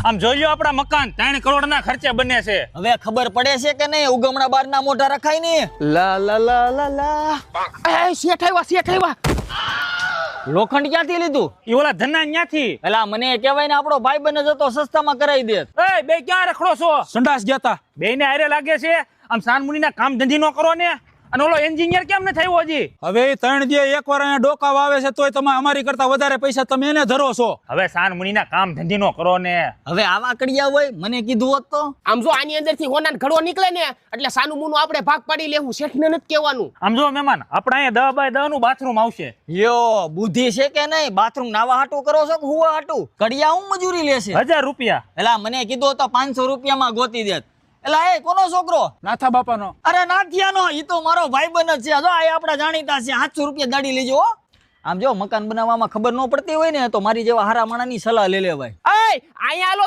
આમ જોઈ લ્યો આપડા મકાન 3 કરોડના ખર્ચે બને છે. હવે ખબર પડે છે કે નહીં ઉગમણા બારના મોઢા રખાય ને લા લા લા લા લા એ શેઠ આવ્યા લોખંડ ક્યાંથી લીધું ઈ ઓલા ધના ન્યાથી. એલા મને કહેવાય ને આપણો ભાઈ બને જતો સસ્તામાં કરાવી દે. એ બે ક્યાં રખડો છો? સંડાસ જતા બેયને હારે લાગે છે. આમ સાનમુનીના કામ ધંધી નો કરો ને. અને ઓલો એન્જિનિયર કેમ ન થયો હજી? હવે એ 3 દી એકવાર અહીંયા ડોકા વાવે છે તોય તમે અમારી કરતા વધારે પૈસા તમે એને ધરો છો. હવે સાનમુનીના કામ ધંધી નો કરો ને. હવે આવા કડિયા હોય મને કીધું હોત તો. આમ જો આની અંદરથી હોનાનો ઘડો નીકળે ને એટલે સાનું મુનું આપણે ભાગ પાડી લેવું, શેઠને નથી કહેવાનું. આમ જો મહેમાન આપણા અહીંયા 10 બાય 10 નું બાથરૂમ આવશે. યો બુદ્ધિ છે કે નહીં? બાથરૂમ નાવા હાટું કરો છો કે હુવા હાટું? કડિયા હું મજૂરી લેશે? 1000 રૂપિયા. એલા મને કીધું તો 500 રૂપિયામાં ગોતી દેત. એલા એ કોનો છોકરો? નાથા બાપાનો. અરે નાથિયાનો. ઈ તો મારો ભાઈબંધ જ છે. જો આ આપડા જાણીતા છે. 700 રૂપિયા દાડી લેજો હો. આમ જો મકાન બનાવવામાં ખબર ન પડતી હોય ને તો મારી જેવા હારા માણાની સલાહ લઈ લે ભાઈ. એ અહીંયા આલો